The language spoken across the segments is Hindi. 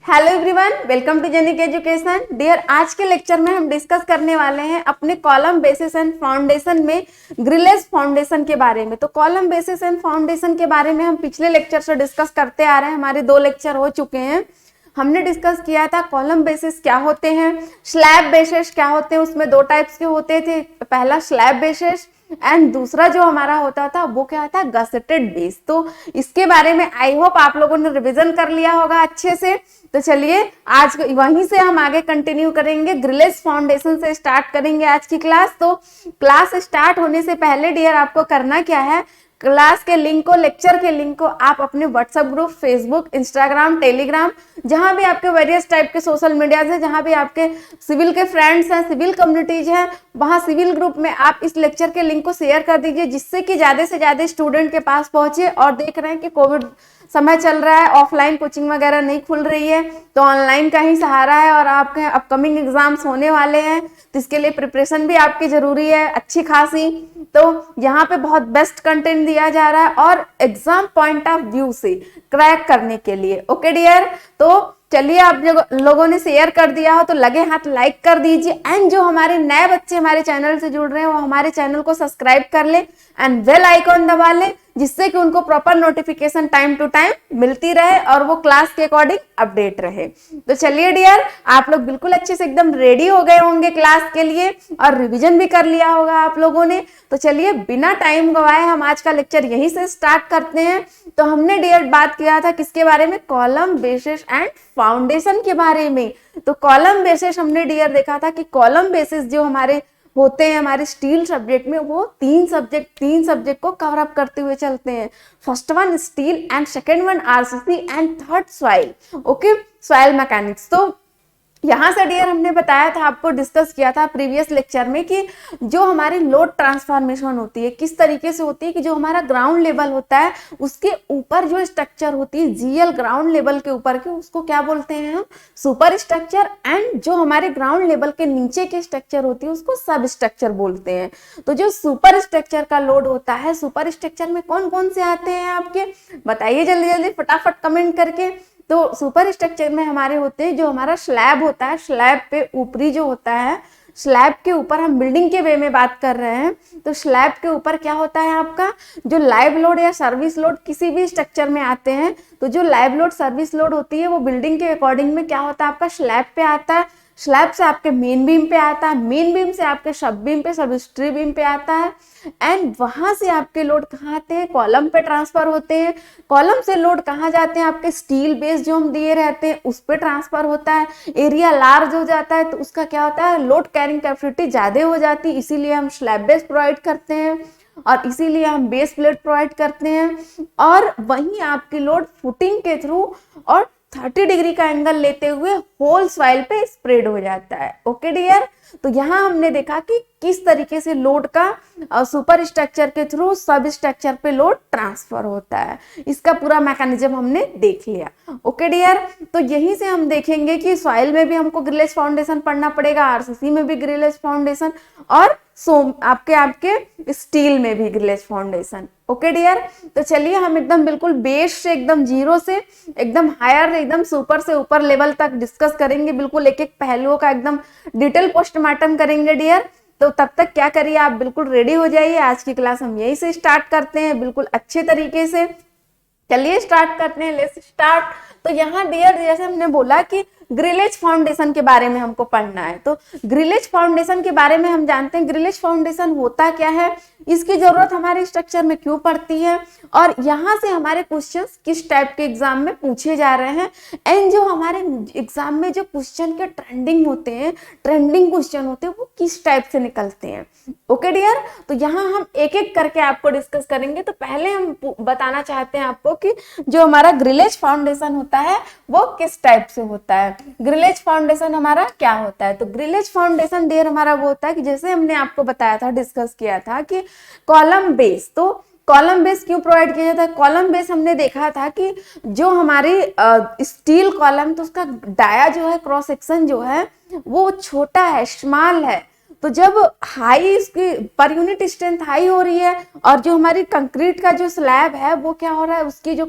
Hello everyone, welcome to Genic education. Dear, आज के लेक्चर में हम डिस्कस करने वाले हैं अपने कॉलम बेसिस एंड फाउंडेशन में ग्रिलेज फाउंडेशन के बारे में। तो कॉलम बेसिस एंड फाउंडेशन के बारे में हम पिछले लेक्चर से डिस्कस करते आ रहे हैं। हमारे 2 लेक्चर हो चुके हैं। हमने डिस्कस किया था कॉलम बेसिस क्या होते हैं, स्लैब बेसिस क्या होते हैं। उसमें 2 टाइप्स के होते थे, पहला स्लैब बेसिस एंड दूसरा जो हमारा होता था वो क्या था, गसेटेड बेस। तो इसके बारे में आई होप आप लोगों ने रिवीजन कर लिया होगा अच्छे से। तो चलिए आज वहीं से हम आगे कंटिन्यू करेंगे, ग्रिलेज फाउंडेशन से स्टार्ट करेंगे आज की क्लास। तो क्लास स्टार्ट होने से पहले डियर आपको करना क्या है, क्लास के लिंक को, लेक्चर के लिंक को आप अपने WhatsApp group, Facebook, Instagram, Telegram, जहां भी आपके वेरियस टाइप के सोशल मीडिया है, जहां भी आपके सिविल के फ्रेंड्स हैं, सिविल कम्युनिटीज हैं, वहां सिविल ग्रुप में आप इस लेक्चर के लिंक को शेयर कर दीजिए, जिससे कि ज्यादा से ज्यादा स्टूडेंट के पास पहुंचे। और देख रहे हैं कि कोविड समय चल रहा है, ऑफलाइन कोचिंग वगैरह नहीं खुल रही है, तो ऑनलाइन का ही सहारा है और आपके अपकमिंग एग्जाम्स होने वाले हैं, तो इसके लिए प्रिपरेशन भी आपकी जरूरी है अच्छी खासी। तो यहाँ पे बहुत बेस्ट कंटेंट दिया जा रहा है और एग्जाम पॉइंट ऑफ व्यू से क्रैक करने के लिए। ओके डियर, तो चलिए आप लोगों ने शेयर कर दिया हो तो लगे हाथ लाइक कर दीजिए। एंड जो हमारे नए बच्चे हमारे चैनल से जुड़ रहे हैं वो हमारे चैनल को सब्सक्राइब कर ले एंड बेल आइकॉन दबा ले, जिससे कि उनको proper notification time to time मिलती रहे और वो क्लास के अकॉर्डिंग अपडेट रहे। तो चलिए डियर, आप लोग बिल्कुल अच्छे से एकदम रेडी हो गए होंगे क्लास के लिए और रिवीजन भी कर लिया होगा आप लोगों ने। तो चलिए बिना टाइम गवाए हम आज का लेक्चर यहीं से स्टार्ट करते हैं। तो हमने डियर बात किया था किसके बारे में, कॉलम बेसिस एंड फाउंडेशन के बारे में। तो कॉलम बेसिस हमने डियर देखा था कि कॉलम बेसिस जो हमारे होते हैं हमारे स्टील सब्जेक्ट में, वो 3 सब्जेक्ट को कवर अप करते हुए चलते हैं। First one steel and second one RCC and third soil. Okay, soil mechanics. तो यहाँ से डियर हमने बताया था, आपको डिस्कस किया था प्रीवियस लेक्चर में कि जो हमारी लोड ट्रांसफॉर्मेशन होती है किस तरीके से होती है कि जो हमारा ग्राउंड लेवल होता है उसके ऊपर जो स्ट्रक्चर होती है, जीएल ग्राउंड लेवल के ऊपर के, उसको क्या बोलते हैं हम, सुपर स्ट्रक्चर। एंड जो हमारे ग्राउंड लेवल के नीचे के स्ट्रक्चर होती है उसको सब स्ट्रक्चर बोलते हैं। तो जो सुपर स्ट्रक्चर का लोड होता है, सुपर स्ट्रक्चर में कौन कौन से आते हैं आपके, बताइए जल्दी जल्दी फटाफट कमेंट करके। तो सुपर स्ट्रक्चर में हमारे होते हैं जो हमारा स्लैब होता है, स्लैब पे ऊपरी जो होता है, स्लैब के ऊपर, हम बिल्डिंग के वे में बात कर रहे हैं, तो स्लैब के ऊपर क्या होता है आपका, जो लाइव लोड या सर्विस लोड किसी भी स्ट्रक्चर में आते हैं, तो जो लाइव लोड सर्विस लोड होती है वो बिल्डिंग के अकॉर्डिंग में क्या होता है आपका, स्लैब पे आता है, स्लैब से आपके मेन बीम पे आता है, मेन बीम से आपके सब बीम पे, सब स्ट्री बीम पे आता है। एंड वहां से आपके लोड कहाँ आते हैं, कॉलम पे ट्रांसफर होते हैं। कॉलम से लोड कहाँ जाते हैं, आपके स्टील बेस जो हम दिए रहते हैं उस पे ट्रांसफर होता है। एरिया लार्ज हो जाता है तो उसका क्या होता है, लोड कैरिंग कैपेसिटी ज्यादा हो जाती है, इसीलिए हम स्लैब बेस प्रोवाइड करते हैं और इसीलिए हम बेस प्लेट प्रोवाइड करते हैं। और वहीं आपकी लोड फुटिंग के थ्रू और 30 डिग्री का एंगल लेते हुए होल सॉइल पे स्प्रेड हो जाता है। ओके डियर, तो यहाँ हमने देखा कि किस तरीके से लोड का सुपर स्ट्रक्चर के थ्रू सब स्ट्रक्चर पे लोड ट्रांसफर होता है, इसका पूरा मैकेनिज्म हमने देख लिया। ओके डियर, तो यहीं से हम देखेंगे कि सॉइल में भी हमको ग्रिलेज फाउंडेशन पढ़ना पड़ेगा, आरसीसी में भी ग्रिलेज फाउंडेशन और आपके स्टील में भी ग्रिलेज फाउंडेशन। ओके डियर, तो चलिए हम एकदम बिल्कुल बेस से, एकदम जीरो से एकदम हायर, एकदम सुपर से ऊपर लेवल तक डिस्कस करेंगे, बिल्कुल एक एक पहलुओं का एकदम डिटेल पोस्टमार्टम करेंगे डियर। तो तब तक क्या करिए, आप बिल्कुल रेडी हो जाइए, आज की क्लास हम यहीं से स्टार्ट करते हैं बिल्कुल अच्छे तरीके से। चलिए स्टार्ट करते हैं, लेट्स स्टार्ट। तो यहाँ डियर जैसे हमने बोला कि ग्रिलेज फाउंडेशन के बारे में हमको पढ़ना है, तो ग्रिलेज फाउंडेशन के बारे में हम जानते हैं ग्रिलेज फाउंडेशन होता क्या है, इसकी जरूरत हमारे स्ट्रक्चर में क्यों पड़ती है और यहाँ से हमारे क्वेश्चंस किस टाइप के एग्जाम में पूछे जा रहे हैं। एंड जो हमारे एग्जाम में जो क्वेश्चन के ट्रेंडिंग होते हैं, ट्रेंडिंग क्वेश्चन होते हैं, वो किस टाइप से निकलते हैं। ओके डियर, तो यहाँ हम एक एक करके आपको डिस्कस करेंगे। तो पहले हम बताना चाहते हैं आपको कि जो हमारा ग्रिलेज फाउंडेशन होता है वो किस टाइप से होता है, ग्रिलेज फाउंडेशन हमारा क्या होता है। तो ग्रिलेज फाउंडेशन डियर हमारा वो होता है कि जैसे हमने आपको बताया था, डिस्कस किया था कि कॉलम बेस, तो कॉलम बेस क्यों प्रोवाइड किया जाता है। कॉलम बेस हमने देखा था कि जो हमारी स्टील कॉलम, तो उसका डाया जो है, क्रॉस सेक्शन जो है वो छोटा है, स्मॉल है, तो जब हाई इसकी पर यूनिट स्ट्रेंथ हाई हो रही है और जो हमारी कंक्रीट का जो स्लैब है वो क्या हो रहा है, उसकी जो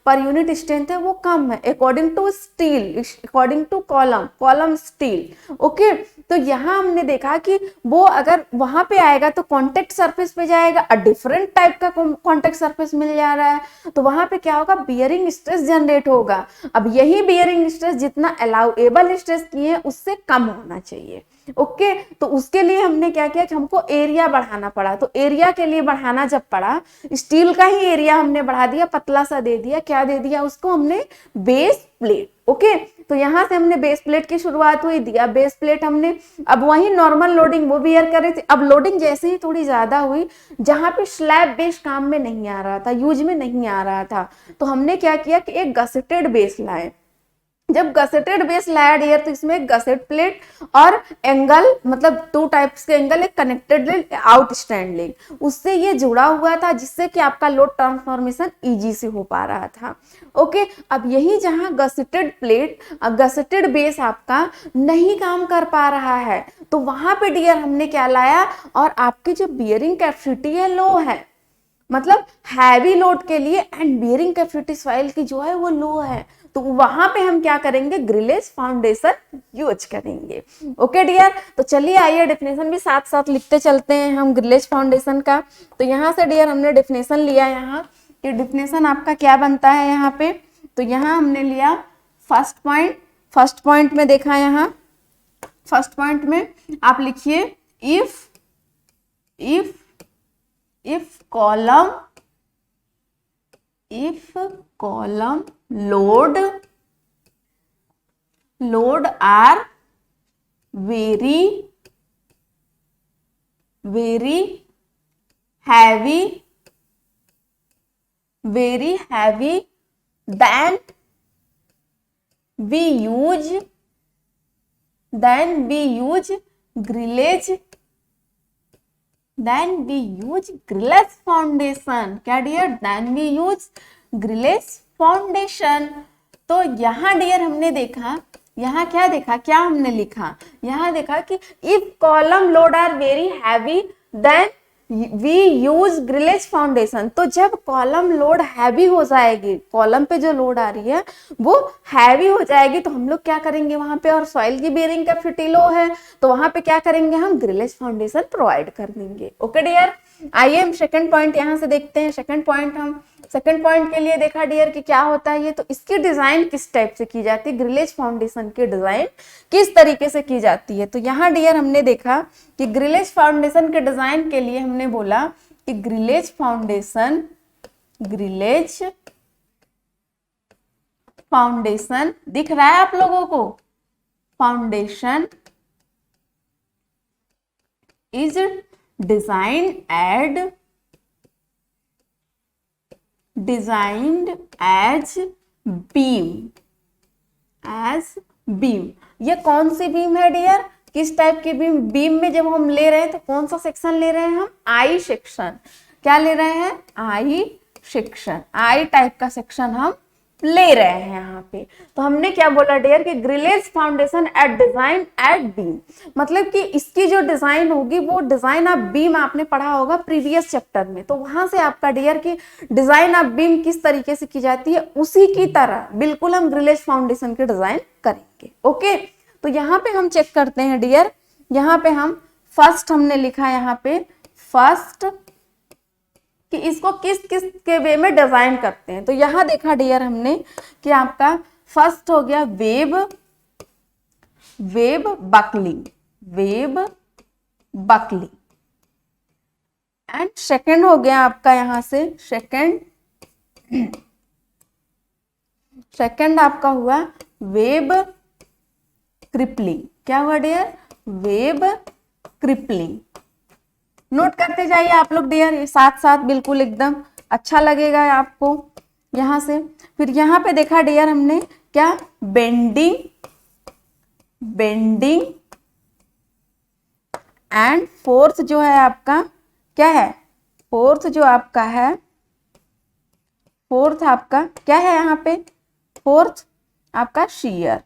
पर यूनिट स्ट्रेंथ है वो कम है according to steel, according to column steel. Okay, तो यहाँ हमने देखा कि वो अगर वहां पे आएगा तो कॉन्टेक्ट सरफेस पे जाएगा, डिफरेंट टाइप का कॉन्टेक्ट सरफेस मिल जा रहा है, तो वहां पे क्या होगा, बियरिंग स्ट्रेस जनरेट होगा। अब यही बियरिंग स्ट्रेस जितना अलाउएबल स्ट्रेस किए उससे कम होना चाहिए। ओके, तो उसके लिए हमने क्या किया कि हमको एरिया बढ़ाना पड़ा। तो एरिया के लिए बढ़ाना जब पड़ा, स्टील का ही एरिया हमने बढ़ा दिया, पतला सा दे दिया। क्या दे दिया उसको हमने, बेस प्लेट। ओके, तो यहां से हमने बेस प्लेट की शुरुआत हुई, दिया बेस प्लेट हमने। अब वही नॉर्मल लोडिंग वो बियर कर रही थी। अब लोडिंग जैसे ही थोड़ी ज्यादा हुई, जहां पे स्लैब बेस काम में नहीं आ रहा था, यूज में नहीं आ रहा था, तो हमने क्या किया कि एक गसेटेड बेस लाए। जब गसेटेड बेस लाया डियर, तो इसमें एक गसेट प्लेट और एंगल, मतलब 2 टाइप्स के एंगल, एक connected link, out stand link, उससे ये जुड़ा हुआ था, जिससे कि आपका लोड ट्रांसफॉर्मेशन इजी से हो पा रहा था। ओके, अब यही जहां गसेटेड प्लेट, गसेटेड बेस आपका नहीं काम कर पा रहा है, तो वहां पे डियर हमने क्या लाया, और आपकी जो बियरिंग कैपेसिटी है लो है, मतलब हैवी लोड के लिए, एंड बियरिंग कैपेसिटी सॉइल की जो है वो लो है, तो वहां पे हम क्या करेंगे, ग्रिलेज फाउंडेशन यूज करेंगे। ओके डियर, तो चलिए आइए डेफिनेशन भी साथ साथ लिखते चलते हैं हम ग्रिलेज फाउंडेशन का। तो यहाँ से डियर हमने डेफिनेशन लिया, यहाँ कि डेफिनेशन आपका क्या बनता है यहाँ पे। तो यहाँ हमने लिया फर्स्ट पॉइंट में देखा, यहाँ फर्स्ट पॉइंट में आप लिखिए, if column load are very heavy then we use grillage foundation. क्या dear, then we use grillage foundation. तो यहाँ डियर हमने देखा, यहाँ क्या देखा, क्या हमने लिखा, यहाँ देखा कि if column load are very heavy then we use grillage foundation. तो जब कॉलम लोड हैवी हो जाएगी, कॉलम पे जो लोड आ रही है वो हैवी हो जाएगी, तो हम लोग क्या करेंगे वहां पे, और सॉइल की बेयरिंग कैपेसिटी लो है, तो वहां पे क्या करेंगे, हम ग्रिलेज फाउंडेशन प्रोवाइड कर देंगे। ओके डियर, आइए हम सेकंड पॉइंट यहाँ से देखते हैं। सेकंड पॉइंट के लिए देखा डियर कि क्या होता है ये, तो इसकी डिजाइन किस टाइप से की जाती है, ग्रिलेज फाउंडेशन की डिजाइन किस तरीके से की जाती है। तो यहाँ डियर हमने देखा कि ग्रिलेज फाउंडेशन के डिजाइन के लिए हमने बोला कि ग्रिलेज फाउंडेशन दिख रहा है आप लोगों को, foundation is designed as beam। ये कौन सी बीम है डियर, किस टाइप की बीम में जब हम ले रहे हैं तो कौन सा सेक्शन ले रहे हैं हम, आई सेक्शन। क्या ले रहे हैं, आई सेक्शन, आई टाइप का सेक्शन हम ले रहे हैं यहाँ पे। तो हमने क्या बोला डियर कि grillage foundation at design at beam, मतलब कि इसकी जो डिजाइन होगी वो डिजाइन ऑफ बीम आपने पढ़ा होगा प्रीवियस चैप्टर में, तो वहां से आपका डियर की डिजाइन ऑफ बीम किस तरीके से की जाती है, उसी की तरह बिल्कुल हम ग्रिलेज फाउंडेशन की डिजाइन करेंगे। ओके, तो यहाँ पे हम चेक करते हैं डियर, यहाँ पे हम फर्स्ट हमने लिखा यहाँ पे फर्स्ट कि इसको किस किस के वे में डिजाइन करते हैं। तो यहां देखा डियर हमने कि आपका फर्स्ट हो गया वेब बकलिंग, एंड सेकंड हो गया आपका यहां से सेकंड आपका हुआ वेब क्रिपलिंग। क्या हुआ डियर, वेब क्रिपलिंग। नोट करते जाइए आप लोग डियर, ये साथ साथ बिल्कुल एकदम अच्छा लगेगा आपको। यहां से फिर यहाँ पे देखा डियर हमने क्या, बेंडिंग एंड फोर्थ जो है आपका क्या है, फोर्थ आपका क्या है यहाँ पे, फोर्थ आपका शेयर,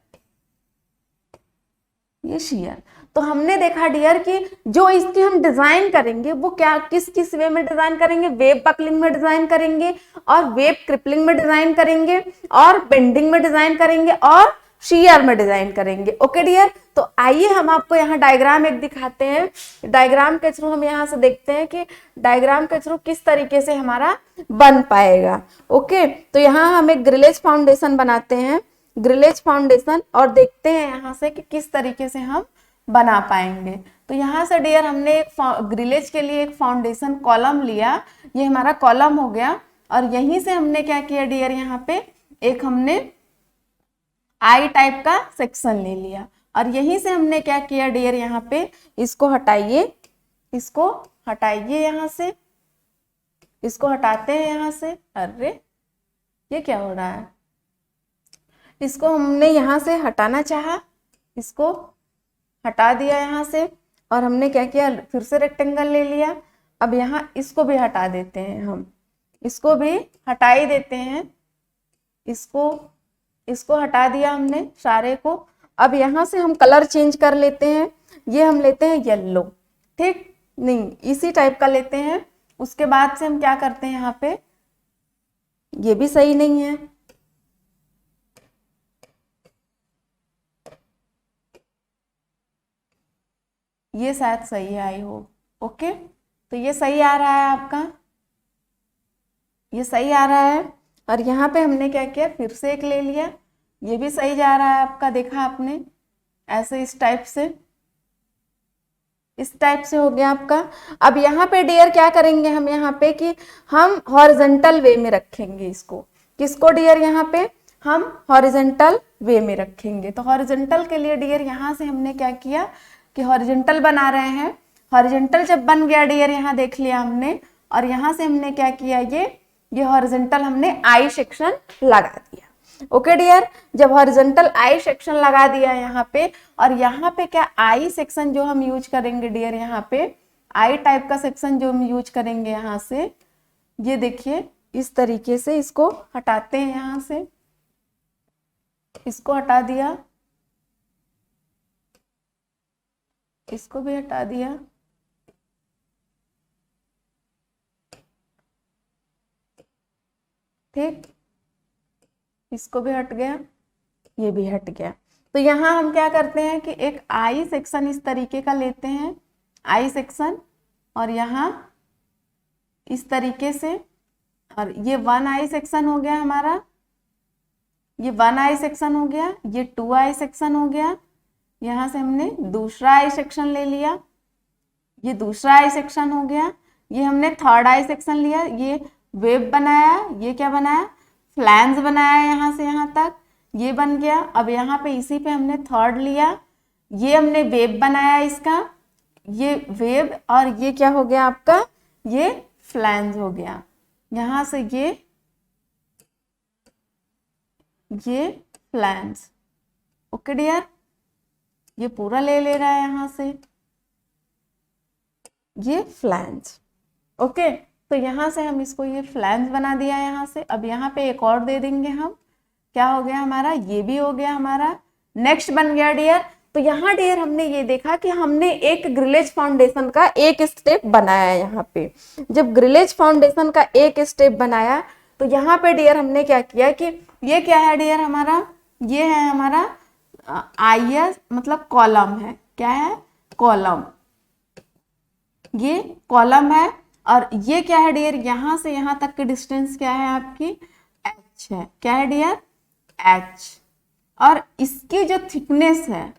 ये शेयर। तो हमने देखा डियर कि जो इसकी हम डिजाइन करेंगे वो क्या किस किस वे में डिजाइन करेंगे, वेब बकलिंग में डिजाइन करेंगे और वेब क्रिपलिंग में डिजाइन करेंगे और बेंडिंग में डिजाइन करेंगे और शेयर में डिजाइन करेंगे। ओके डियर, तो आइए हम आपको यहाँ डायग्राम एक दिखाते हैं। डायग्राम के थ्रू हम यहाँ से देखते हैं कि डायग्राम के थ्रू किस तरीके से हमारा बन पाएगा। ओके, तो यहाँ हम एक ग्रिलेज फाउंडेशन बनाते हैं, ग्रिलेज फाउंडेशन, और देखते हैं यहाँ से कि किस तरीके से हम बना पाएंगे। तो यहाँ से डियर हमने एक ग्रिलेज के लिए एक फाउंडेशन कॉलम लिया, ये हमारा कॉलम हो गया, और यहीं से हमने क्या किया डियर, यहाँ पे एक हमने आई टाइप का सेक्शन ले लिया, और यहीं से हमने क्या किया डियर, यहाँ पे इसको हटाइए, इसको हटाइए यहाँ से, इसको हटाते हैं यहाँ से। अरे ये क्या हो रहा है, इसको हमने यहाँ से हटाना चाहा, इसको हटा दिया यहाँ से, और हमने क्या किया, फिर से रेक्टेंगल ले लिया। अब यहाँ इसको भी हटा देते हैं, हम इसको भी हटा ही देते हैं, इसको हटा दिया हमने सारे को। अब यहाँ से हम कलर चेंज कर लेते हैं, ये हम लेते हैं येलो, ठीक, नहीं इसी टाइप का लेते हैं। उसके बाद से हम क्या करते हैं, यहाँ पे ये भी सही नहीं है, ये शायद सही है, आई होप। ओके, तो ये सही आ रहा है आपका, ये सही आ रहा है। और यहाँ पे हमने क्या किया, फिर से एक ले लिया, ये भी सही जा रहा है आपका, देखा आपने, ऐसे इस टाइप से हो गया आपका। अब यहाँ पे डियर क्या करेंगे हम, यहाँ पे कि हम हॉरिजॉन्टल वे में रखेंगे इसको, किसको डियर, यहाँ पे हम हॉरिजॉन्टल वे में रखेंगे। तो हॉरिजॉन्टल के लिए डियर यहाँ से हमने क्या किया कि हॉरिजॉन्टल बना रहे हैं। हॉरिजॉन्टल जब बन गया डियर, यहाँ देख लिया हमने, और यहाँ से हमने क्या किया, ये हॉरिजॉन्टल हमने आई सेक्शन लगा दिया। ओके डियर, जब हॉरिजॉन्टल आई सेक्शन लगा दिया यहाँ पे, और यहाँ पे क्या आई सेक्शन जो हम यूज करेंगे डियर, यहाँ पे आई टाइप का सेक्शन जो हम यूज करेंगे यहाँ से, ये देखिए इस तरीके से इसको हटाते हैं, यहाँ से इसको हटा दिया, इसको भी हटा दिया, ठीक, इसको भी हट गया, ये भी हट गया। तो यहाँ हम क्या करते हैं कि एक आई सेक्शन इस तरीके का लेते हैं, आई सेक्शन, और यहाँ इस तरीके से, और ये वन आई सेक्शन हो गया हमारा, ये वन आई सेक्शन हो गया, ये टू आई सेक्शन हो गया, यहाँ से हमने दूसरा आई सेक्शन ले लिया, ये दूसरा आई सेक्शन हो गया, ये हमने थर्ड आई सेक्शन लिया, ये वेब बनाया, ये क्या बनाया, फ्लैंज बनाया यहाँ से यहाँ तक, ये बन गया। अब यहाँ पे इसी पे हमने थर्ड लिया, ये हमने वेब बनाया इसका, ये वेब, और ये क्या हो गया आपका, ये फ्लैंज हो गया। यहाँ से ये फ्लैंज। ओके डियर, ये पूरा ले रहा है यहाँ से, ये फ्लैंज। ओके, तो यहाँ से हम इसको ये फ्लैंज बना दिया यहाँ से। अब यहाँ पे एक और दे देंगे हम, क्या हो गया हमारा, ये भी हो गया हमारा। नेक्स्ट बन गया डियर, तो यहाँ डियर हमने ये देखा कि हमने एक ग्रिलेज फाउंडेशन का एक स्टेप बनाया यहाँ पे। जब ग्रिलेज फाउंडेशन का एक स्टेप बनाया, तो यहाँ पे डियर हमने क्या किया कि ये क्या है डियर हमारा, ये है हमारा आईएस, मतलब कॉलम है, क्या है, कॉलम, ये कॉलम है। और ये क्या है डियर, यहाँ से यहाँ तक की डिस्टेंस क्या है आपकी, h है, क्या है डियर, h। और इसकी जो थिकनेस है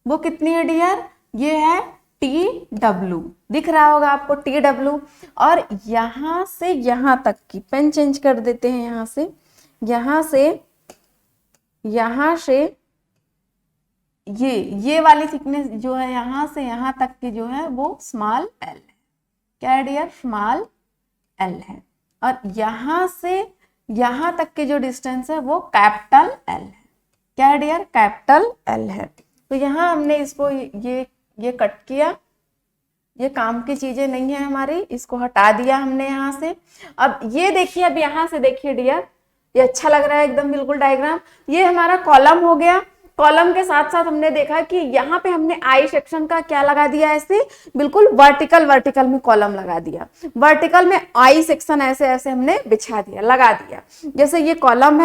वो कितनी है डियर, ये है TW, दिख रहा होगा आपको TW। और यहाँ से यहाँ तक की, पेन चेंज कर देते हैं, यहाँ से ये वाली थिकनेस जो है यहाँ से यहाँ तक की जो है वो स्मॉल l है, क्या है डियर, स्मॉल l है। और यहाँ से यहाँ तक की जो डिस्टेंस है वो कैपिटल L है, क्या है डियर, कैपिटल L है। तो यहाँ हमने इसको ये कट किया, ये काम की चीजें नहीं है हमारी, इसको हटा दिया हमने यहाँ से। अब ये देखिए, अब यहाँ से देखिए डियर, ये अच्छा लग रहा है एकदम बिल्कुल डायग्राम। ये हमारा कॉलम हो गया, कॉलम के साथ साथ हमने देखा कि यहाँ पे हमने आई सेक्शन का क्या लगा दिया, ऐसे बिल्कुल वर्टिकल में कॉलम लगा दिया, वर्टिकल में आई सेक्शन ऐसे ऐसे हमने बिछा दिया, लगा दिया। जैसे ये कॉलम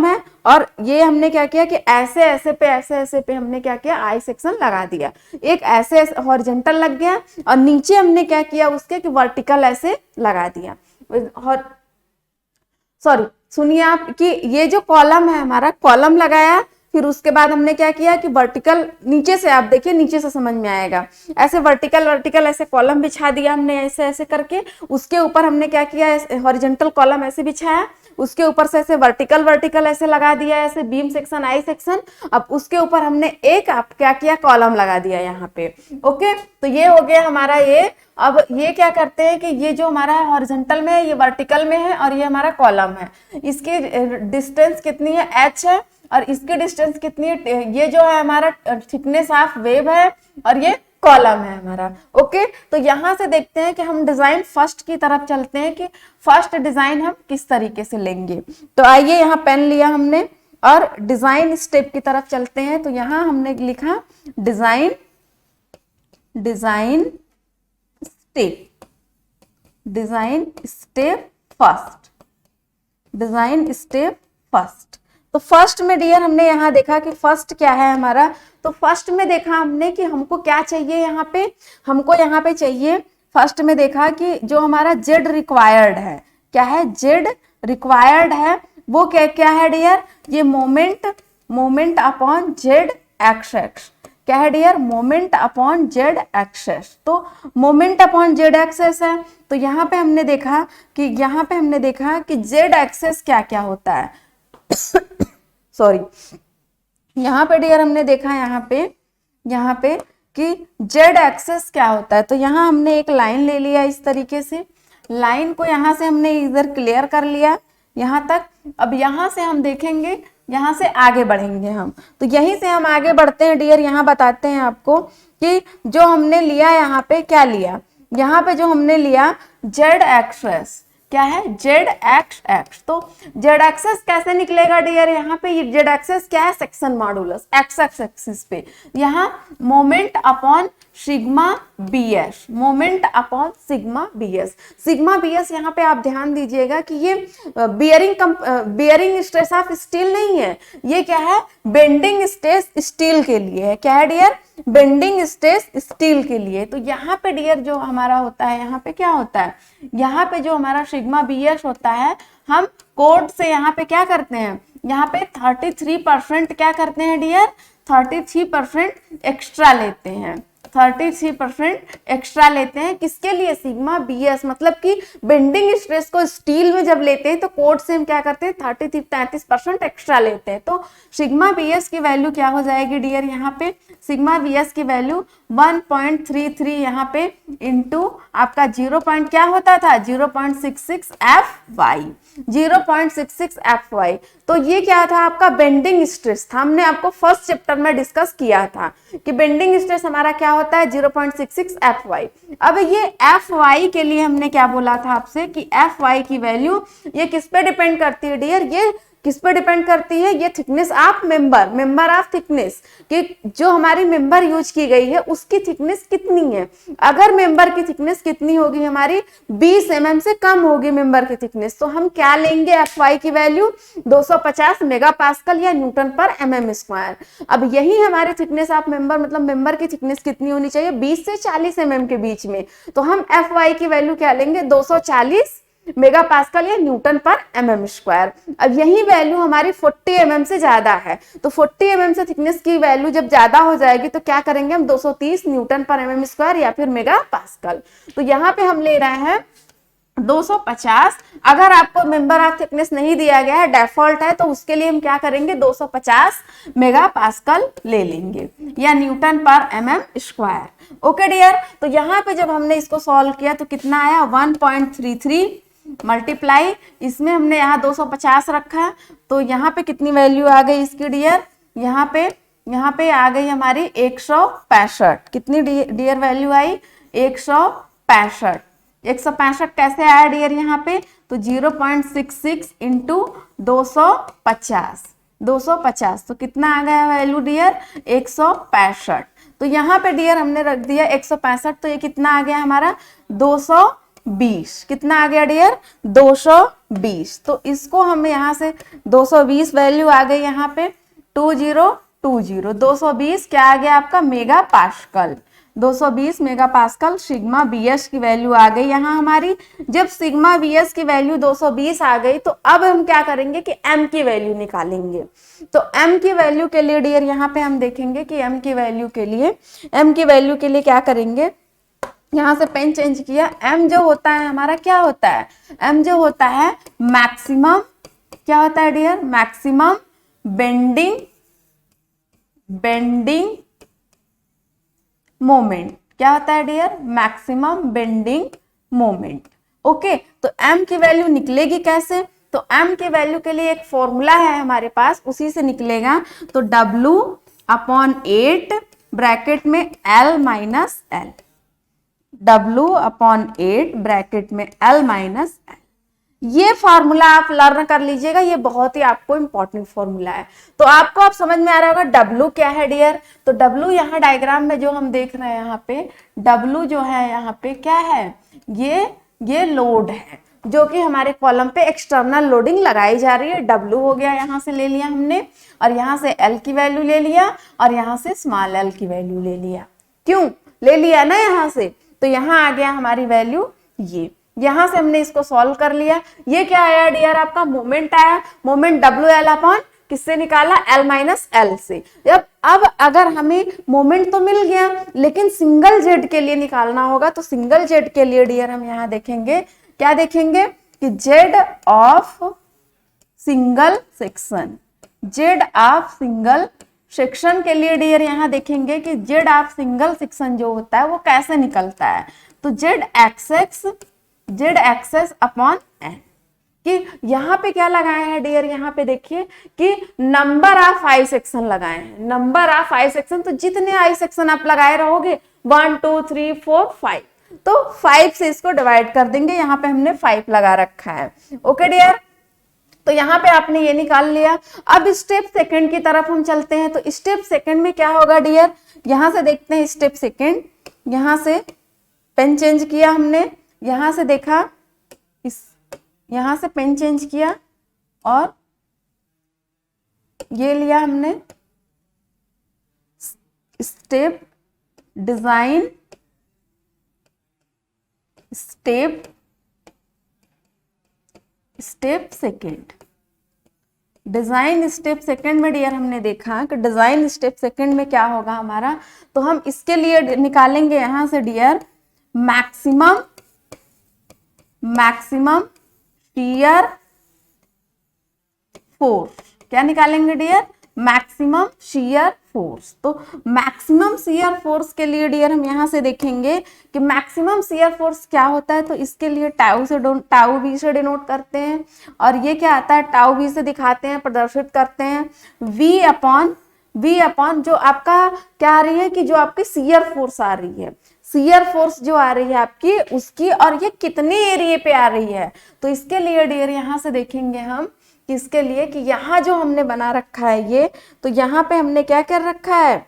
है और ये हमने क्या किया कि ऐसे ऐसे पे हमने क्या किया, आई सेक्शन लगा दिया, एक ऐसे हॉरिजॉन्टल लग गया और नीचे हमने क्या किया उसके कि वर्टिकल ऐसे लगा दिया। और सॉरी सुनिए आप कि ये जो कॉलम है हमारा, कॉलम लगाया, फिर उसके बाद हमने क्या किया कि वर्टिकल नीचे से, आप देखिए नीचे से समझ में आएगा, ऐसे वर्टिकल ऐसे कॉलम बिछा दिया हमने ऐसे ऐसे करके, उसके ऊपर हमने क्या किया, हॉरिजॉन्टल कॉलम ऐसे बिछाया, उसके ऊपर से ऐसे वर्टिकल ऐसे लगा दिया, ऐसे बीम सेक्शन आई सेक्शन, अब उसके ऊपर हमने एक आप क्या किया, कॉलम लगा दिया यहाँ पे। ओके, तो ये हो गया हमारा ये। अब ये क्या करते हैं कि ये जो हमारा हॉरिजॉन्टल में है, ये वर्टिकल में है और ये हमारा कॉलम है, इसकी डिस्टेंस कितनी है, h है, और इसकी डिस्टेंस कितनी है, ये जो है हमारा थिकनेस ऑफ वेव है और ये कॉलम है हमारा। ओके, तो यहां से देखते हैं कि हम डिजाइन फर्स्ट की तरफ चलते हैं कि फर्स्ट डिजाइन हम किस तरीके से लेंगे। तो आइए, यहाँ पेन लिया हमने और डिजाइन स्टेप की तरफ चलते हैं। तो यहां हमने लिखा डिजाइन स्टेप फर्स्ट। तो फर्स्ट में डियर हमने यहाँ देखा कि फर्स्ट क्या है हमारा, तो फर्स्ट में देखा हमने कि हमको क्या चाहिए, यहाँ पे चाहिए, फर्स्ट में देखा कि जो हमारा जेड रिक्वायर्ड है, क्या है, जेड रिक्वायर्ड है, वो क्या है डियर, ये मोमेंट अपॉन जेड एक्सेस, क्या है dear, moment upon Z axis. तो मोमेंट अपॉन जेड एक्सेस है, तो यहाँ पे हमने देखा कि जेड एक्सेस क्या क्या होता है सॉरी, यहाँ पे डियर हमने देखा यहाँ पे कि जेड एक्सेस क्या होता है। तो यहाँ हमने एक लाइन ले लिया इस तरीके से, लाइन को यहाँ से हमने इधर क्लियर कर लिया यहाँ तक। अब यहाँ से हम देखेंगे, यहाँ से आगे बढ़ेंगे हम, तो यहीं से हम आगे बढ़ते हैं डियर। यहाँ बताते हैं आपको कि जो हमने लिया यहाँ पे क्या लिया, यहाँ पे जो हमने लिया जेड एक्सेस, क्या है, जेड एक्स। तो जेड एक्सेस कैसे निकलेगा डियर, यहाँ पे ये जेड एक्सेस क्या है, सेक्शन मॉडुलस एक्स एक्सिस पे, यहाँ moment upon sigma B S, sigma B S यहाँ पे आप ध्यान दीजिएगा कि ये बियरिंग स्ट्रेस ऑफ स्टील नहीं है, ये क्या है, बेंडिंग स्ट्रेस स्टील के लिए है, क्या है डियर, बेंडिंग स्ट्रेस स्टील के लिए। तो यहाँ पे डियर जो हमारा होता है, यहाँ पे क्या होता है, यहाँ पे जो हमारा सिग्मा बी एस होता है, हम कोड से यहाँ पे क्या करते हैं, यहाँ पे 33% क्या करते हैं डियर, 33% एक्स्ट्रा लेते हैं, 33% एक्स्ट्रा लेते हैं, किसके लिए, सिग्मा बी एस, मतलब कि बेंडिंग स्ट्रेस को स्टील में जब लेते हैं तो कोड से हम क्या करते हैं, 33% एक्स्ट्रा लेते हैं। तो सिग्मा बी एस की वैल्यू क्या हो जाएगी डियर, यहाँ पे सिग्मा बी एस की वैल्यू 1.33 यहाँ पे इंटू आपका 0. क्या होता था, 0.66 FY, 0.66 FY। तो ये क्या था, आपका बेंडिंग स्ट्रेस था, हमने आपको फर्स्ट चैप्टर में डिस्कस किया था कि बेंडिंग स्ट्रेस हमारा क्या होता है, 0.66 FY। अब ये FY के लिए हमने क्या बोला था आपसे कि FY की वैल्यू ये किस पे डिपेंड करती है डियर, ये किस पे डिपेंड करती है, ये thickness of member of thickness, कि जो हमारी मेंबर यूज की गई है उसकी थिकनेस कितनी है। अगर मेंबर की थिकनेस कितनी होगी, हमारी 20 mm से कम होगी मेंबर की थिकनेस, तो हम क्या लेंगे, FY की वैल्यू 250 मेगापास्कल या न्यूटन पर mm²। अब यही हमारी थिकनेस ऑफ मेंबर, मतलब मेंबर की थिकनेस कितनी होनी चाहिए, 20 से 40 mm के बीच में, तो हम FY की वैल्यू क्या लेंगे, 240 मेगापास्कल या न्यूटन पर mm²। अब यही वैल्यू हमारी 40 mm से ज्यादा है, तो 40 mm से थिकनेस की वैल्यू जब ज्यादा हो जाएगी तो क्या करेंगे हम, 230 न्यूटन पर mm² या फिर मेगापास्कल। तो यहाँ पे हम ले रहे हैं 250। अगर आपको मेंबर ऑफ थिकनेस नहीं दिया गया है, डिफॉल्ट है, तो उसके लिए हम क्या करेंगे, 250 मेगापास्कल ले लेंगे या न्यूटन पर mm²। ओके डियर, तो यहाँ पे जब हमने इसको सॉल्व किया तो कितना आया, 1.33 मल्टीप्लाई, इसमें हमने यहाँ 250 रखा, तो यहाँ पे कितनी वैल्यू आ गई इसकी डियर, यहाँ पे आ गई हमारी 165। कितनी डियर वैल्यू आई, 165 कैसे आया डियर यहाँ पे, तो 0.66 इंटू 250, 250, तो कितना आ गया वैल्यू डियर 165। तो यहाँ पे डियर हमने रख दिया 165, तो ये कितना आ गया हमारा 220। कितना आ गया डियर 220। तो इसको हम यहाँ से 220 वैल्यू आ गई यहाँ पे 2020, 220 क्या आ गया आपका mega pascal. 220 mega pascal sigma BS की वैल्यू आ गई यहाँ हमारी। जब सिग्मा बीएस की वैल्यू 220 आ गई तो अब हम क्या करेंगे कि एम की वैल्यू निकालेंगे। तो एम की वैल्यू के लिए डियर यहाँ पे हम देखेंगे कि एम की वैल्यू के लिए क्या करेंगे। यहाँ से पेन चेंज किया। एम जो होता है हमारा क्या होता है, एम जो होता है मैक्सिमम, क्या होता है डियर मैक्सिमम बेंडिंग मोमेंट। क्या होता है dear maximum bending moment. Okay, तो m की वैल्यू निकलेगी कैसे, तो m की वैल्यू के लिए एक फॉर्मूला है हमारे पास, उसी से निकलेगा। तो W/8 ब्रैकेट में L minus L, W/8 bracket में L माइनस एल। ये फॉर्मूला आप लर्न कर लीजिएगा, ये बहुत ही आपको इंपॉर्टेंट फॉर्मूला है। तो आपको आप समझ में आ रहा होगा W क्या है डियर। तो W यहाँ डायग्राम में जो हम देख रहे हैं यहाँ पे W जो है यहाँ पे क्या है, ये लोड है जो कि हमारे कॉलम पे एक्सटर्नल लोडिंग लगाई जा रही है। W हो गया, यहाँ से ले लिया हमने, और यहाँ से L की वैल्यू ले लिया, और यहाँ से स्मॉल l की वैल्यू ले लिया। क्यों ले लिया ना यहाँ से, तो यहाँ आ गया हमारी वैल्यू ये। यहां से हमने इसको सॉल्व कर लिया। ये क्या आया डियर आपका मोमेंट आया। मोमेंट WL अपॉन किससे निकाला, L माइनस एल से। अब अगर हमें मोमेंट तो मिल गया, लेकिन सिंगल जेड के लिए निकालना होगा। तो सिंगल जेड के लिए डियर हम यहाँ देखेंगे, क्या देखेंगे कि Z of single section, Z of single section के लिए डियर यहाँ देखेंगे कि जेड ऑफ सिंगल सेक्शन जो होता है वो कैसे निकलता है। तो जेड एक्सेस अपॉन एन, कि यहाँ पे क्या लगाए हैं डियर, यहाँ पे देखिए कि नंबर ऑफ आई सेक्शन लगाए हैं, नंबर ऑफ आई सेक्शन। तो जितने आई सेक्शन आप लगाए रहोगे 1 2 3 4 5, तो 5 से इसको डिवाइड कर देंगे। यहाँ पे हमने 5 लगा रखा है। ओके डियर, तो यहाँ पे आपने ये निकाल लिया। अब स्टेप सेकंड की तरफ हम चलते हैं। तो स्टेप सेकंड में क्या होगा डियर, यहाँ से देखते हैं स्टेप सेकंड। यहाँ से पेन चेंज किया हमने, यहां से देखा यहां से पेन चेंज किया, और ये लिया हमने step design, step second. Design step second में डियर हमने देखा कि डिजाइन स्टेप सेकंड में क्या होगा हमारा। तो हम इसके लिए निकालेंगे यहां से डियर मैक्सिमम शियर फोर्स। क्या निकालेंगे डियर, मैक्सिमम शियर फोर्स। तो मैक्सिमम शियर फोर्स के लिए डियर हम यहाँ से देखेंगे कि मैक्सिमम शियर फोर्स क्या होता है। तो इसके लिए टाउ बी से डिनोट करते हैं, और ये क्या आता है टाउ बी से दिखाते हैं, प्रदर्शित करते हैं V अपॉन जो आपका क्या आ रही है कि जो आपकी शियर फोर्स आ रही है, शियर फोर्स जो आ रही है आपकी उसकी, और ये कितने एरिया पे आ रही है। तो इसके लिए डियर यहाँ से देखेंगे हम किसके लिए कि यहाँ जो हमने बना रखा है ये, तो यहाँ पे हमने क्या कर रखा है,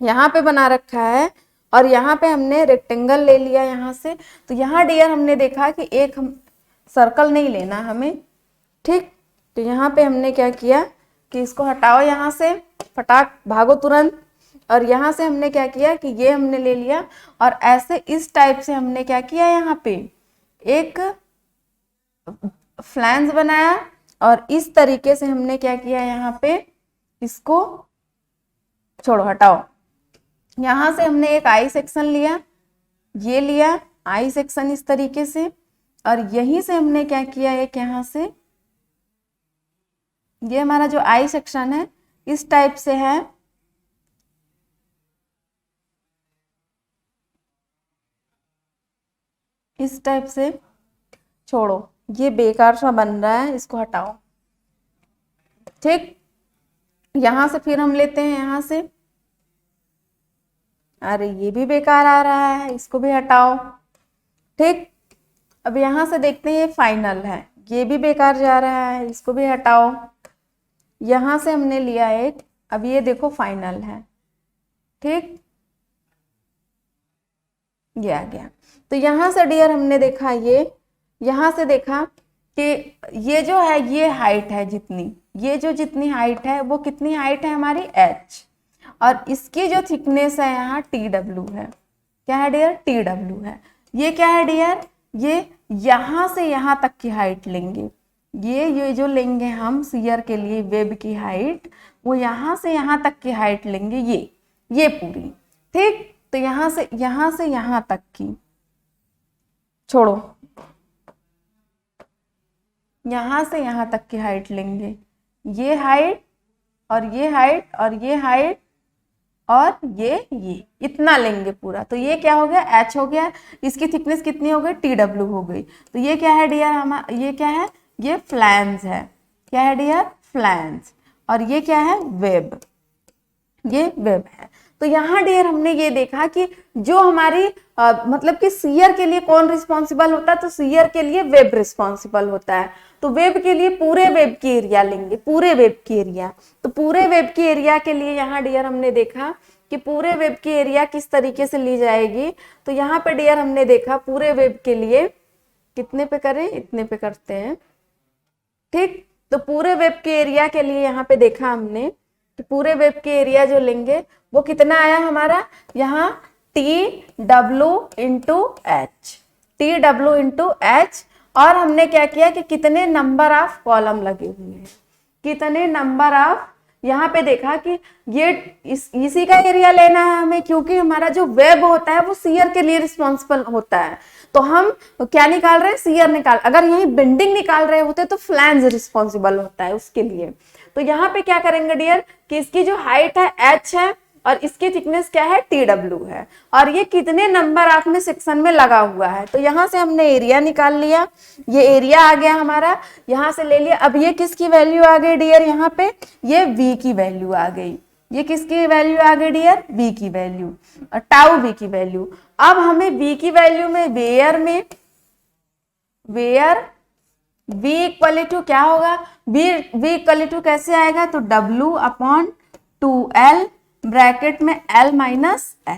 यहाँ पे बना रखा है, और यहाँ पे हमने रेक्टेंगल ले लिया यहाँ से। तो यहाँ डियर हमने देखा कि एक हम सर्कल नहीं लेना हमें, ठीक। तो यहाँ पे हमने क्या किया कि इसको हटाओ यहाँ से, फटाक भागो तुरंत। और यहाँ से हमने क्या किया कि ये हमने ले लिया, और ऐसे इस टाइप से हमने क्या किया, यहाँ पे एक फ्लैंज बनाया, और इस तरीके से हमने क्या किया यहाँ पे इसको छोड़ो हटाओ। यहाँ से हमने एक आई सेक्शन लिया, ये लिया आई सेक्शन इस तरीके से, और यहीं से हमने क्या किया एक यहाँ से, ये हमारा जो आई सेक्शन है इस टाइप से है, इस टाइप से। छोड़ो, ये बेकार सा बन रहा है, इसको हटाओ, ठीक। यहां से फिर हम लेते हैं यहाँ से, अरे ये भी बेकार आ रहा है, इसको भी हटाओ, ठीक। अब यहां से देखते हैं ये फाइनल है, ये भी बेकार जा रहा है, इसको भी हटाओ। यहां से हमने लिया एक, अब ये देखो फाइनल है, ठीक, ये आ गया। तो यहां से डियर हमने देखा, ये यहां से देखा कि ये जो है ये हाइट है जितनी, ये जो जितनी हाइट है वो कितनी हाइट है हमारी h, और इसकी जो थिकनेस है यहाँ TW है। क्या है डियर? TW है। ये क्या है डियर? ये यहां से यहां तक की हाइट लेंगे, ये जो लेंगे हम शियर के लिए वेब की हाइट, वो यहां से यहां तक की हाइट लेंगे, ये पूरी, ठीक। तो यहां से यहां तक की, छोड़ो, यहां से यहां तक की हाइट लेंगे, ये हाइट और ये हाइट और ये हाइट और ये इतना लेंगे पूरा। तो ये क्या हो गया? h हो गया। इसकी थिकनेस कितनी हो गई? TW हो गई। तो ये क्या है डियर? ये क्या है? ये फ्लैंज है। क्या है डियर? फ्लैंज। और ये क्या है? वेब। ये वेब है। तो यहाँ डियर हमने ये देखा कि जो हमारी मतलब कि शियर के लिए कौन रिस्पॉन्सिबल होता है? तो शियर के लिए वेब रिस्पॉन्सिबल होता है। तो वेब के लिए पूरे वेब की एरिया लेंगे, पूरे वेब की एरिया। तो पूरे वेब की एरिया के लिए यहाँ डियर हमने देखा कि पूरे वेब की एरिया किस तरीके से ली जाएगी। तो यहाँ पे डियर हमने देखा पूरे वेब के लिए कितने पे करें? इतने पे करते हैं, ठीक। तो पूरे वेब के एरिया के लिए यहाँ पे देखा हमने कि पूरे वेब के एरिया जो लेंगे वो कितना आया हमारा? यहाँ TW into H, TW into H. और हमने क्या किया कि कितने नंबर ऑफ कॉलम लगे हुए हैं, कितने नंबर ऑफ, यहाँ पे देखा कि ये इसी का एरिया लेना है हमें, क्योंकि हमारा जो वेब होता है वो शियर के लिए रिस्पॉन्सिबल होता है। तो हम क्या निकाल रहे हैं? शियर निकाल। अगर यही बेंडिंग निकाल रहे होते तो फ्लैंज रिस्पॉन्सिबल होता है उसके लिए। तो यहाँ पे क्या करेंगे डियर कि इसकी जो हाइट है h है और इसकी थिकनेस क्या है? TW है। और ये कितने नंबर ऑफ में सेक्शन में लगा हुआ है। तो यहाँ से हमने एरिया निकाल लिया, ये एरिया आ गया हमारा, यहाँ से ले लिया। अब ये किसकी वैल्यू आ गई डियर? यहाँ पे ये v की वैल्यू आ गई। ये किसकी वैल्यू आ गई डियर? v की वैल्यू, और टाउ v की वैल्यू। अब हमें v की वैल्यू में वेयर v इक्वल टू क्या होगा? v इक्वल टू कैसे आएगा? तो w अपॉन 2l ब्रैकेट में l माइनस l।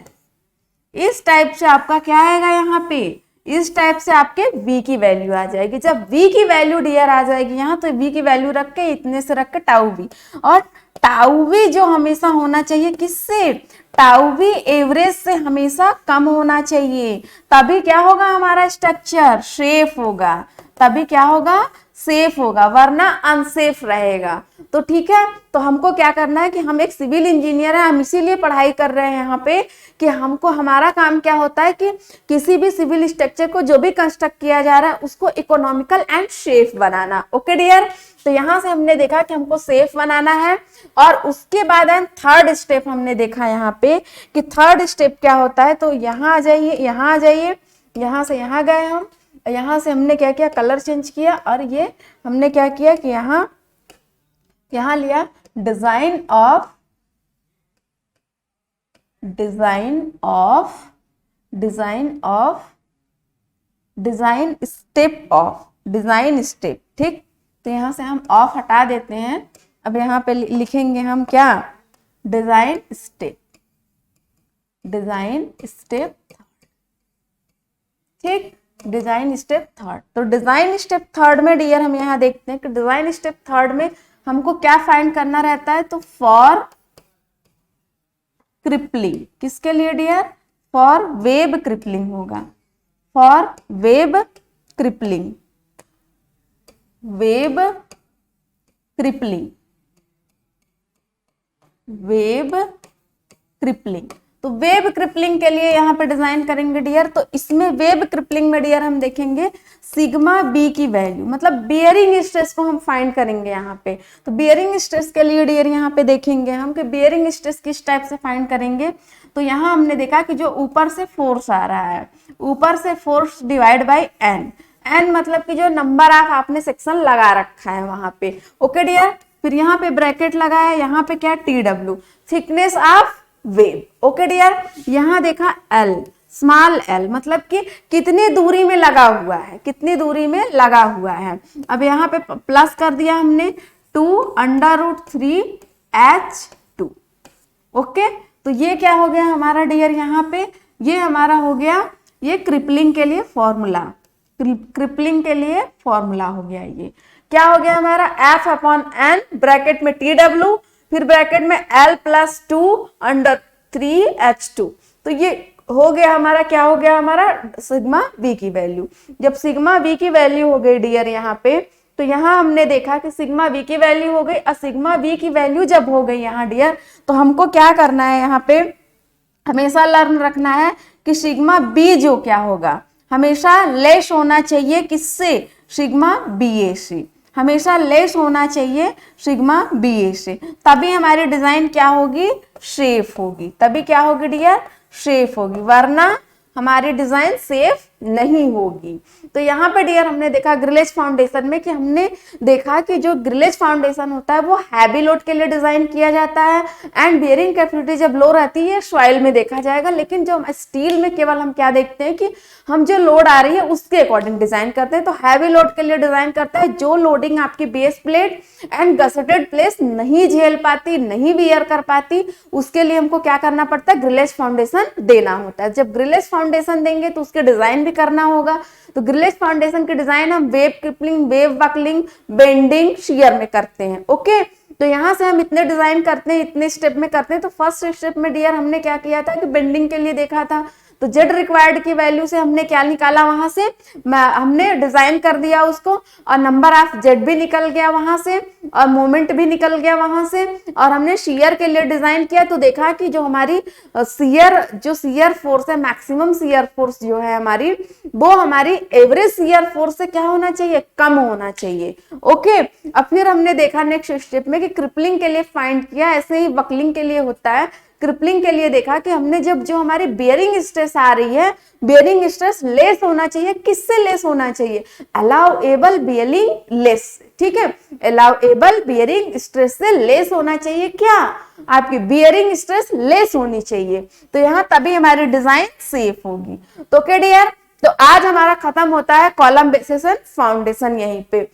इस टाइप से आपका क्या आएगा? यहाँ पे इस टाइप से आपके v की वैल्यू आ जाएगी। जब v की वैल्यू डियर आ जाएगी यहाँ, तो v की वैल्यू रख के इतने से रख के टाउ v, और टाउ v जो हमेशा होना चाहिए किससे? टाउ v एवरेज से हमेशा कम होना चाहिए, तभी क्या होगा? हमारा स्ट्रक्चर सेफ होगा, तभी क्या होगा? सेफ होगा, वरना अनसेफ रहेगा। तो ठीक है, तो हमको क्या करना है कि हम एक सिविल इंजीनियर है, हम इसीलिए पढ़ाई कर रहे हैं यहाँ पे कि हमको, हमारा काम क्या होता है कि किसी भी सिविल स्ट्रक्चर को जो भी कंस्ट्रक्ट किया जा रहा है उसको इकोनॉमिकल एंड सेफ बनाना। ओके डियर, तो यहाँ से हमने देखा कि हमको सेफ बनाना है। और उसके बाद थर्ड स्टेप हमने देखा यहाँ पे कि थर्ड स्टेप क्या होता है। तो यहाँ आ जाइए, यहाँ आ जाइए, यहाँ से यहाँ गए हम, यहाँ से हमने क्या किया? कलर चेंज किया, और ये हमने क्या किया कि यहाँ लिया डिजाइन स्टेप, ठीक। तो यहाँ से हम ऑफ हटा देते हैं। अब यहाँ पे लिखेंगे हम क्या? डिजाइन स्टेप, ठीक, डिजाइन स्टेप थर्ड। तो डिजाइन स्टेप थर्ड में डियर हम यहाँ देखते हैं कि डिजाइन स्टेप थर्ड में हमको क्या फाइंड करना रहता है? तो फॉर क्रिपलिंग, किसके लिए डियर? फॉर वेब क्रिपलिंग होगा, for web crippling, web crippling, web crippling. तो वेब क्रिपलिंग के लिए यहाँ पे डिजाइन करेंगे डियर। तो इसमें वेब क्रिपलिंग में डियर हम देखेंगे सिग्मा बी की वैल्यू, मतलब बियरिंग स्ट्रेस को हम फाइंड करेंगे यहाँ पे। तो बियरिंग स्ट्रेस के लिए डियर यहाँ पे देखेंगे हम कि बियरिंग स्ट्रेस किस टाइप से फाइंड करेंगे। तो यहाँ हमने देखा कि जो ऊपर से फोर्स आ रहा है, ऊपर से force divide by N, N मतलब कि जो नंबर ऑफ आपने सेक्शन लगा रखा है वहां पे। ओके डियर, फिर यहाँ पे ब्रैकेट लगाया, यहाँ पे क्या? TW, thickness of web. Okay dear, यहाँ देखा L, स्मॉल l मतलब कि कितनी दूरी में लगा हुआ है, कितनी दूरी में लगा हुआ है। अब यहाँ पे प्लस कर दिया हमने 2√3H2। ओके, तो ये क्या हो गया हमारा डियर, यहाँ पे ये हमारा हो गया ये क्रिपलिंग के लिए फॉर्मूला, क्रिपलिंग के लिए फॉर्मूला हो गया। ये क्या हो गया हमारा F/N ब्रैकेट में TW, फिर ब्रैकेट में L+2/3H2। तो ये हो गया हमारा, क्या हो गया हमारा सिग्मा V की वैल्यू। जब सिग्मा V की वैल्यू हो गई डियर यहाँ पे, तो यहाँ हमने देखा कि सिग्मा V की वैल्यू हो गई, और सिग्मा V की वैल्यू जब हो गई यहाँ डियर, तो हमको क्या करना है, यहाँ पे हमेशा लर्न रखना है कि सिग्मा B जो क्या होगा, हमेशा लेस होना चाहिए किससे, सिग्मा BA से, हमेशा लेस होना चाहिए सिग्मा BA से, तभी हमारी डिजाइन क्या होगी, सेफ होगी, तभी क्या होगी डियर, सेफ होगी, वरना हमारी डिजाइन सेफ नहीं होगी। तो यहाँ पे डियर हमने देखा ग्रिलेज फाउंडेशन में कि हमने देखा कि जो ग्रिलेज फाउंडेशन होता है वो हैवी लोड के लिए डिजाइन किया जाता है, एंड बेयरिंग कैपेसिटी जब लो रहती है सॉइल में देखा जाएगा। लेकिन जो स्टील में केवल हम क्या देखते हैं कि हम जो लोड आ रही है उसके अकॉर्डिंग डिजाइन करते हैं। तो हैवी लोड के लिए डिजाइन करता है जो लोडिंग आपकी बेस प्लेट एंड गसेटेड प्लेस नहीं झेल पाती, नहीं वियर कर पाती, उसके लिए हमको क्या करना पड़ता है, ग्रिलेज फाउंडेशन देना होता है। जब ग्रिलेज फाउंडेशन देंगे तो उसके डिजाइन भी करना होगा। तो ग्रिलेज फाउंडेशन की डिजाइन हम wave crippling, wave buckling, bending, shear में करते हैं। ओके, तो यहाँ से हम इतने डिजाइन करते हैं, इतने स्टेप में करते हैं। तो फर्स्ट स्टेप में डियर हमने क्या किया था कि बेंडिंग के लिए देखा था, तो जेड रिक्वायर्ड की वैल्यू से हमने क्या निकाला, वहां से हमने डिजाइन कर दिया उसको, और नंबर ऑफ जेड भी निकल गया वहां से, और मोमेंट भी निकल गया वहां से, और हमने शियर के लिए डिजाइन किया। तो देखा कि जो हमारी शियर फोर्स है, मैक्सिमम शियर फोर्स जो है हमारी, वो हमारी एवरेज शियर फोर्स से क्या होना चाहिए, कम होना चाहिए। ओके, अब फिर हमने देखा नेक्स्ट स्टेप में कि क्रिपलिंग के लिए फाइंड किया, ऐसे ही बकलिंग के लिए होता है। क्रिपलिंग के लिए देखा कि हमने जब जो हमारी बेयरिंग स्ट्रेस आ रही है, बेयरिंग स्ट्रेस लेस होना चाहिए, किससे लेस होना चाहिए, अलाउएबल बेयरिंग लेस, ठीक है, अलाउएबल बेयरिंग स्ट्रेस से लेस होना चाहिए, क्या आपकी बेयरिंग स्ट्रेस लेस होनी चाहिए। तो यहाँ तभी हमारी डिजाइन सेफ होगी। तो ओके डियर, तो आज हमारा खत्म होता है कॉलम बेसिस एंड फाउंडेशन। यहीं पे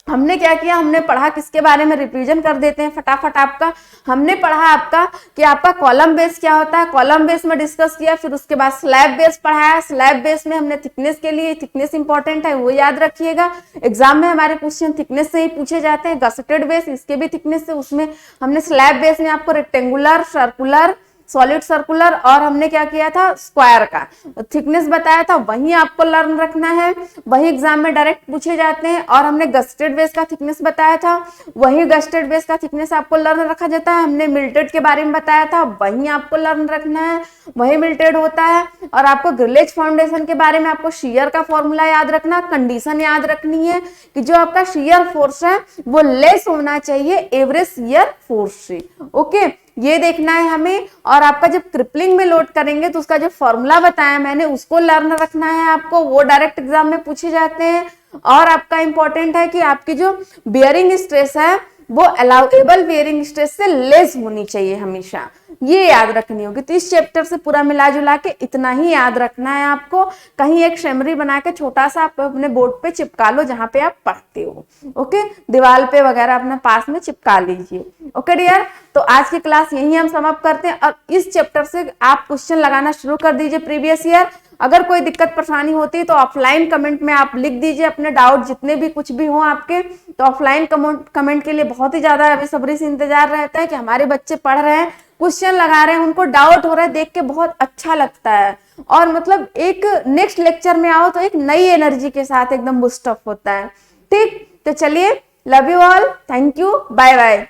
हमने क्या किया, हमने पढ़ा किसके बारे में, रिवीजन कर देते हैं फटाफट आपका। हमने पढ़ा आपका कि आपका कॉलम बेस क्या होता है, कॉलम बेस में डिस्कस किया, फिर उसके बाद स्लैब बेस पढ़ाया। स्लैब बेस में हमने थिकनेस के लिए, थिकनेस इंपॉर्टेंट है वो याद रखिएगा, एग्जाम में हमारे क्वेश्चन थिकनेस से ही पूछे जाते हैं। गसेटेड बेस इसके भी थिकनेस से, उसमें हमने स्लैब बेस में आपको रेक्टेंगुलर, सर्कुलर, सॉलिड सर्कुलर, और हमने क्या किया था, स्क्वायर का थिकनेस बताया था, वही आपको लर्न रखना है, वही एग्जाम में डायरेक्ट पूछे जाते हैं। और हमने गस्टेड बेस का थिकनेस बताया था, वही गस्टेड बेस का थिकनेस आपको लर्न रखा जाता है। हमने मिल्टेड के बारे में बताया था, वही आपको लर्न रखना है, वही मिल्टेड होता है। और आपको ग्रिलेज फाउंडेशन के बारे में आपको शियर का फॉर्मूला याद रखना, कंडीशन याद रखनी है कि जो आपका शियर फोर्स है वो लेस होना चाहिए एवरेज शियर फोर्स से। ओके, ये देखना है हमें। और आपका जब क्रिपलिंग में लोड करेंगे तो उसका जो फॉर्मूला बताया मैंने उसको लर्न रखना है आपको, वो डायरेक्ट एग्जाम में पूछे जाते हैं। और आपका इंपॉर्टेंट है कि आपकी जो बेयरिंग स्ट्रेस है वो अलाउएबल बेयरिंग स्ट्रेस से लेस होनी चाहिए हमेशा, ये याद रखनी होगी। तो इस चैप्टर से पूरा मिला जुला के इतना ही याद रखना है आपको। कहीं एक समरी बना के छोटा सा आप अपने बोर्ड पे चिपका लो जहां पे आप पढ़ते हो। ओके, दीवार पे वगैरह अपने पास में चिपका लीजिए। ओके डियर, तो आज की क्लास यही हम समाप्त करते हैं, और इस चैप्टर से आप क्वेश्चन लगाना शुरू कर दीजिए प्रीवियस ईयर। अगर कोई दिक्कत परेशानी होती है तो ऑफलाइन कमेंट में आप लिख दीजिए अपने डाउट, जितने भी कुछ भी हो आपके। तो ऑफलाइन कमेंट के लिए बहुत ही ज्यादा बेसब्री से इंतजार रहता है कि हमारे बच्चे पढ़ रहे हैं, क्वेश्चन लगा रहे हैं, उनको डाउट हो रहा है, देख के बहुत अच्छा लगता है। और मतलब एक नेक्स्ट लेक्चर में आओ तो एक नई एनर्जी के साथ एकदम बूस्ट अप होता है। ठीक, तो चलिए, love you all, thank you, bye bye.